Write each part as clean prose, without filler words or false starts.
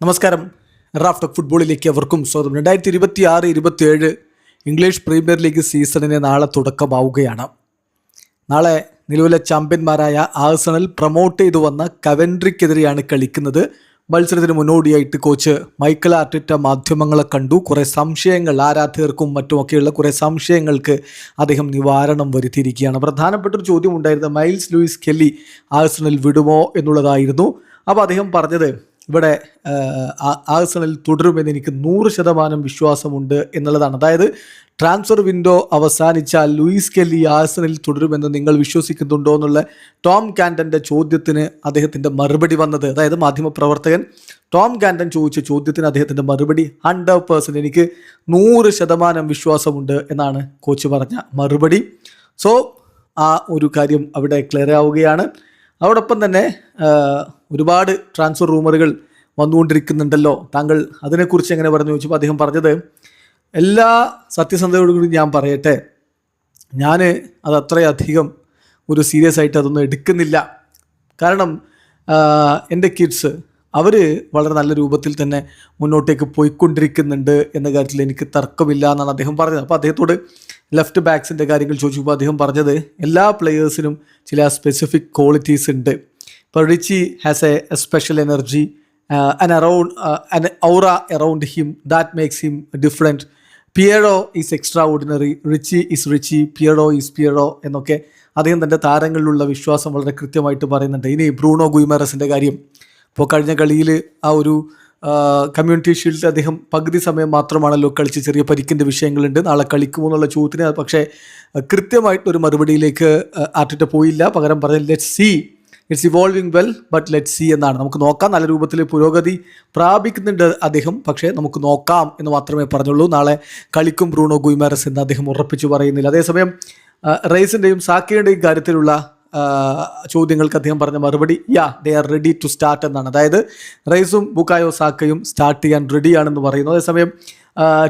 നമസ്കാരം. Raf talk ഫുട്ബോളിലേക്ക് അവർക്കും സ്വാഗതം. 2026-27 ഇംഗ്ലീഷ് പ്രീമിയർ ലീഗ് സീസണിന് നാളെ തുടക്കമാവുകയാണ്. നാളെ നിലവിലെ ചാമ്പ്യന്മാരായ ആഴ്സണൽ പ്രൊമോട്ട് ചെയ്തു വന്ന കവൻട്രിക്കെതിരെയാണ് കളിക്കുന്നത്. മത്സരത്തിന് മുന്നോടിയായിട്ട് കോച്ച് മൈക്കൽ ആർട്ടറ്റ മാധ്യമങ്ങളെ കണ്ടു. കുറേ സംശയങ്ങൾ, ആരാധകർക്കും മറ്റുമൊക്കെയുള്ള കുറേ സംശയങ്ങൾക്ക് അദ്ദേഹം നിവാരണം വരുത്തിയിരിക്കുകയാണ്. പ്രധാനപ്പെട്ടൊരു ചോദ്യം ഉണ്ടായിരുന്നത് മൈൽസ് ലൂയിസ് കെല്ലി ആഴ്സണൽ വിടുമോ എന്നുള്ളതായിരുന്നു. അപ്പോൾ അദ്ദേഹം പറഞ്ഞത് ഇവിടെ ആഴ്സണൽ തുടരുമെന്ന് എനിക്ക് 100% വിശ്വാസമുണ്ട് എന്നുള്ളതാണ്. അതായത് ട്രാൻസ്ഫർ വിൻഡോ അവസാനിച്ചാൽ ലൂയിസ് കെല്ലി ആഴ്സണലിൽ തുടരുമെന്ന് നിങ്ങൾ വിശ്വസിക്കുന്നുണ്ടോ എന്നുള്ള ടോം കാൻഡൻ്റെ ചോദ്യത്തിന് അദ്ദേഹത്തിൻ്റെ മറുപടി വന്നത്, അതായത് മാധ്യമപ്രവർത്തകൻ ടോം കാൻഡൻ ചോദിച്ച ചോദ്യത്തിന് അദ്ദേഹത്തിൻ്റെ മറുപടി 100% എനിക്ക് 100% വിശ്വാസമുണ്ട് എന്നാണ് കോച്ച് പറഞ്ഞ മറുപടി. സോ ആ ഒരു കാര്യം അവിടെ ക്ലിയർ ആവുകയാണ്. അതോടൊപ്പം തന്നെ ഒരുപാട് ട്രാൻസ്ഫർ റൂമറുകൾ വന്നുകൊണ്ടിരിക്കുന്നുണ്ടല്ലോ, താങ്കൾ അതിനെക്കുറിച്ച് എങ്ങനെ പറഞ്ഞു ചോദിച്ചപ്പോൾ അദ്ദേഹം പറഞ്ഞത്, എല്ലാ സത്യസന്ധതയോടുകൂടി ഞാൻ പറയട്ടെ, ഞാൻ അത് അത്രയധികം ഒരു സീരിയസ് ആയിട്ട് അതൊന്നും എടുക്കുന്നില്ല. കാരണം എൻ്റെ കിഡ്സ് അവർ വളരെ നല്ല രൂപത്തിൽ തന്നെ മുന്നോട്ടേക്ക് പോയിക്കൊണ്ടിരിക്കുന്നുണ്ട് എന്ന കാര്യത്തിൽ എനിക്ക് തർക്കമില്ല എന്നാണ് അദ്ദേഹം പറഞ്ഞത്. അപ്പോൾ അദ്ദേഹത്തോട് ലെഫ്റ്റ് ബാക്സിൻ്റെ കാര്യങ്ങൾ ചോദിച്ചപ്പോൾ അദ്ദേഹം പറഞ്ഞത് എല്ലാ പ്ലെയേഴ്സിനും ചില സ്പെസിഫിക് ക്വാളിറ്റീസ് ഉണ്ട്. ഇപ്പോൾ Ritchie has A special energy an aura around him that makes him different. പിയറോ is extra ordinary, Ritchie is Ritchie, പിയറോ is പിയറോ എന്നൊക്കെ അദ്ദേഹം തൻ്റെ താരങ്ങളിലുള്ള വിശ്വാസം വളരെ കൃത്യമായിട്ട് പറയുന്നുണ്ട്. ഇനി ബ്രൂണോ ഗുയിമറസിൻ്റെ കാര്യം, ഇപ്പോൾ കഴിഞ്ഞ കളിയിൽ ആ ഒരു കമ്മ്യൂണിറ്റി ഷീൽഡിൽ അദ്ദേഹം പകുതി സമയം മാത്രമാണല്ലോ കളിച്ച്, ചെറിയ പരിക്കിൻ്റെ വിഷയങ്ങളുണ്ട്, നാളെ കളിക്കുമോ എന്നുള്ള ചോദ്യത്തിന് പക്ഷേ കൃത്യമായിട്ടൊരു മറുപടിയിലേക്ക് ആർട്ടിറ്റ പോയില്ല. പകരം പറഞ്ഞ let's see, it's evolving well but let see എന്നാണ്. നമുക്ക് നോക്കാം, നല്ല രൂപത്തിൽ പുരോഗതി പ്രാപിക്കുന്നുണ്ട് അദ്ദേഹം, പക്ഷേ നമുക്ക് നോക്കാം എന്ന് മാത്രമേ പറഞ്ഞുള്ളൂ. നാളെ കളിക്കും ബ്രൂണോ ഗുയിമറസ് എന്ന് അദ്ദേഹം ഉറപ്പിച്ചു പറയുന്നില്ല. അതേസമയം റൈസിൻ്റെയും സാക്കയുടെയും കാര്യത്തിലുള്ള ചോദ്യങ്ങൾക്ക് അദ്ദേഹം പറഞ്ഞ മറുപടി they are ready to start എന്നാണ്. അതായത് റൈസും ബുക്കായോ സാക്കയും സ്റ്റാർട്ട് ചെയ്യാൻ റെഡിയാണെന്ന് പറയുന്നു. അതേസമയം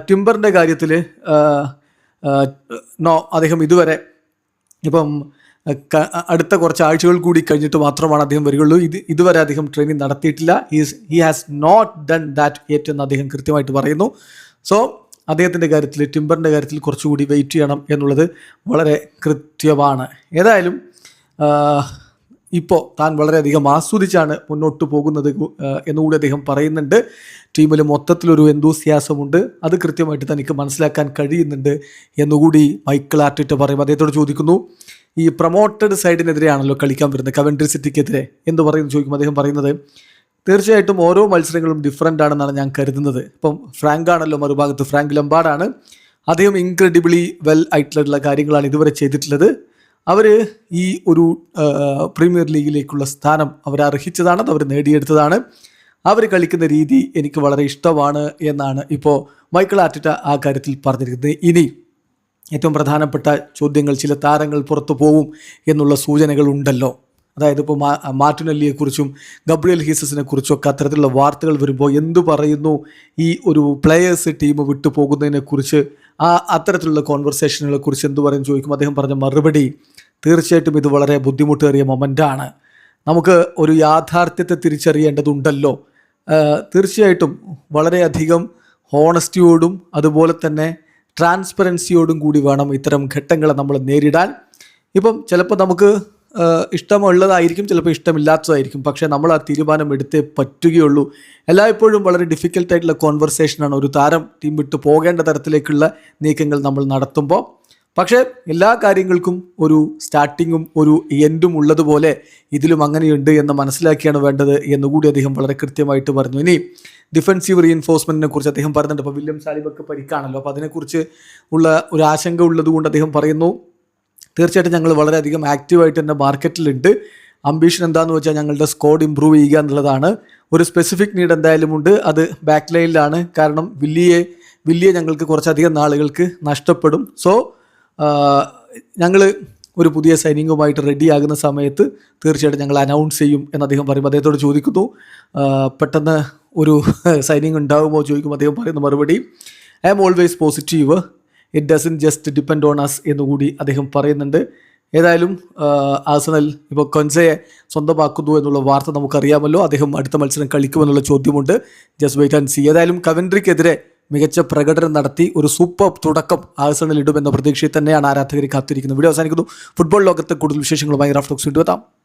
ടിംബറിൻ്റെ കാര്യത്തിൽ അദ്ദേഹം ഇതുവരെ ഇപ്പം അടുത്ത കുറച്ച് ആഴ്ചകൾ കൂടി കഴിഞ്ഞിട്ട് മാത്രമാണ് അദ്ദേഹം വരികയുള്ളൂ. ഇതുവരെ അദ്ദേഹം ട്രെയിനിങ് നടത്തിയിട്ടില്ല. He has not done that yet എന്ന് അദ്ദേഹം കൃത്യമായിട്ട് പറയുന്നു. സോ അദ്ദേഹത്തിൻ്റെ കാര്യത്തിൽ, ടിംബറിൻ്റെ കാര്യത്തിൽ കുറച്ചുകൂടി വെയിറ്റ് ചെയ്യണം എന്നുള്ളത് വളരെ കൃത്യമാണ്. ഏതായാലും ഇപ്പോൾ താൻ വളരെയധികം ആസ്വദിച്ചാണ് മുന്നോട്ട് പോകുന്നത് എന്നുകൂടി അദ്ദേഹം പറയുന്നുണ്ട്. ടീമിൽ മൊത്തത്തിലൊരു എന്തൂസിയാസമുണ്ട്, അത് കൃത്യമായിട്ട് തനിക്ക് മനസ്സിലാക്കാൻ കഴിയുന്നുണ്ട് എന്നുകൂടി മൈക്കൽ ആർട്ടിറ്റ പറയും. അദ്ദേഹത്തോട് ചോദിക്കുന്നു, ഈ പ്രൊമോട്ടഡ് സൈഡിനെതിരെയാണല്ലോ കളിക്കാൻ വരുന്നത്, കവൻട്രി സിറ്റിക്കെതിരെ എന്ത് പറയുന്നു ചോദിക്കുമ്പോൾ അദ്ദേഹം പറയുന്നത്, തീർച്ചയായിട്ടും ഓരോ മത്സരങ്ങളും ഡിഫറൻ്റ് ആണെന്നാണ് ഞാൻ കരുതുന്നത്. ഇപ്പം ഫ്രാങ്ക് ആണല്ലോ മറുഭാഗത്ത്, ഫ്രാങ്ക് ലംബാർഡാണ്. അദ്ദേഹം ഇൻക്രെഡിബിളി വെൽ ആയിട്ടുള്ള കാര്യങ്ങളാണ് ഇതുവരെ ചെയ്തിട്ടുള്ളത്. അവർ ഈ ഒരു പ്രീമിയർ ലീഗിലേക്കുള്ള സ്ഥാനം അവർ അർഹിച്ചതാണ്, അത് അവർ നേടിയെടുത്തതാണ്. അവർ കളിക്കുന്ന രീതി എനിക്ക് വളരെ ഇഷ്ടമാണ് എന്നാണ് ഇപ്പോൾ മൈക്കൽ ആർട്ടിറ്റ ആ കാര്യത്തിൽ പറഞ്ഞിരിക്കുന്നത്. ഇനി ഏറ്റവും പ്രധാനപ്പെട്ട ചോദ്യങ്ങൾ, ചില താരങ്ങൾ പുറത്തു പോവും എന്നുള്ള സൂചനകൾ ഉണ്ടല്ലോ. അതായത് ഇപ്പോൾ മാർട്ടിനെല്ലിയെക്കുറിച്ചും ഗബ്രിയൽ ഹീസസിനെ കുറിച്ചും ഒക്കെ അത്തരത്തിലുള്ള വാർത്തകൾ വരുമ്പോൾ എന്തു പറയുന്നു ഈ ഒരു പ്ലെയേഴ്സ് ടീം വിട്ടു പോകുന്നതിനെക്കുറിച്ച്, അത്തരത്തിലുള്ള കോൺവെർസേഷനുകളെ കുറിച്ച് എന്തു പറയും ചോദിക്കുമ്പോൾ അദ്ദേഹം പറഞ്ഞ മറുപടി, തീർച്ചയായിട്ടും ഇത് വളരെ ബുദ്ധിമുട്ടേറിയ മൊമെൻ്റാണ്. നമുക്ക് ഒരു യാഥാർത്ഥ്യത്തെ തിരിച്ചറിയേണ്ടതുണ്ടല്ലോ. തീർച്ചയായിട്ടും വളരെയധികം ഹോണസ്റ്റിയോടും അതുപോലെ തന്നെ ട്രാൻസ്പെറൻസിയോടും കൂടി വേണം ഇത്തരം ഘട്ടങ്ങളെ നമ്മൾ നേരിടാൻ. ഇപ്പം ചിലപ്പോൾ നമുക്ക് ഇഷ്ടമുള്ളതായിരിക്കും, ചിലപ്പോൾ ഇഷ്ടമില്ലാത്തതായിരിക്കും, പക്ഷേ നമ്മൾ ആ തീരുമാനം എടുത്തേ പറ്റുകയുള്ളൂ. എല്ലായ്പ്പോഴും വളരെ ഡിഫിക്കൽട്ടായിട്ടുള്ള കോൺവെർസേഷനാണ് ഒരു താരം ടീം വിട്ട് പോകേണ്ട തരത്തിലേക്കുള്ള നീക്കങ്ങൾ നമ്മൾ നടത്തുമ്പോൾ. പക്ഷേ എല്ലാ കാര്യങ്ങൾക്കും ഒരു സ്റ്റാർട്ടിങ്ങും ഒരു എൻഡും ഉള്ളതുപോലെ ഇതിലും അങ്ങനെയുണ്ട് എന്ന് മനസ്സിലാക്കിയാണ് വേണ്ടത് എന്നുകൂടി അദ്ദേഹം വളരെ കൃത്യമായിട്ട് പറഞ്ഞു. ഇനി ഡിഫൻസീവ് റീഎൻഫോഴ്സ്മെൻറ്റിനെ കുറിച്ച് അദ്ദേഹം പറയുന്നുണ്ട്. ഇപ്പോൾ വില്യം സാലിബക്ക് പരിക്കാണല്ലോ, അപ്പോൾ അതിനെക്കുറിച്ച് ഉള്ള ഒരു ആശങ്ക ഉള്ളതുകൊണ്ട് അദ്ദേഹം പറയുന്നു, തീർച്ചയായിട്ടും ഞങ്ങൾ വളരെയധികം ആക്റ്റീവായിട്ട് തന്നെ മാർക്കറ്റിലുണ്ട്. അംബീഷൻ എന്താണെന്ന് വെച്ചാൽ ഞങ്ങളുടെ സ്ക്വാഡ് ഇമ്പ്രൂവ് ചെയ്യുക എന്നുള്ളതാണ്. ഒരു സ്പെസിഫിക് നീഡ് എന്തായാലും ഉണ്ട്, അത് ബാക്ക് ലൈനിലാണ്. കാരണം വില്ലിയെ ഞങ്ങൾക്ക് കുറച്ചധികം നാളുകൾക്ക് നഷ്ടപ്പെടും. സോ ഞങ്ങൾ ഒരു പുതിയ സൈനിങ്ങുമായിട്ട് റെഡിയാകുന്ന സമയത്ത് തീർച്ചയായിട്ടും ഞങ്ങൾ അനൗൺസ് ചെയ്യും എന്ന് അദ്ദേഹം പറയുമ്പോൾ അദ്ദേഹത്തോട് ചോദിക്കുന്നു, പെട്ടെന്ന് ഒരു സൈനിങ് ഉണ്ടാകുമോ ചോദിക്കുമ്പോൾ അദ്ദേഹം പറയുന്ന മറുപടി, I am always positive, it doesn't just depend on us എന്നുകൂടി അദ്ദേഹം പറയുന്നുണ്ട്. ഏതായാലും ആഴ്സണൽ ഇപ്പോൾ കൊൻസയെ സ്വന്തമാക്കുന്നു എന്നുള്ള വാർത്ത നമുക്കറിയാമല്ലോ. അദ്ദേഹം അടുത്ത മത്സരം കളിക്കുമെന്നുള്ള ചോദ്യമുണ്ട്. Just wait and see. ഏതായാലും കവൻട്രിക്കെതിരെ മികച്ച പ്രകടനം നടത്തി ഒരു സൂപ്പർ തുടക്കം ആഴ്സണൽ ഇടുമെന്ന പ്രതീക്ഷയിൽ തന്നെയാണ് ആരാധകർ കാത്തിരിക്കുന്നത്. വീഡിയോ അവസാനിക്കുന്നു. ഫുട്ബോൾ ലോകത്തെ കൂടുതൽ വിശേഷങ്ങളുമായി റാഫ് ടോക്സ് വീണ്ടും എത്താം.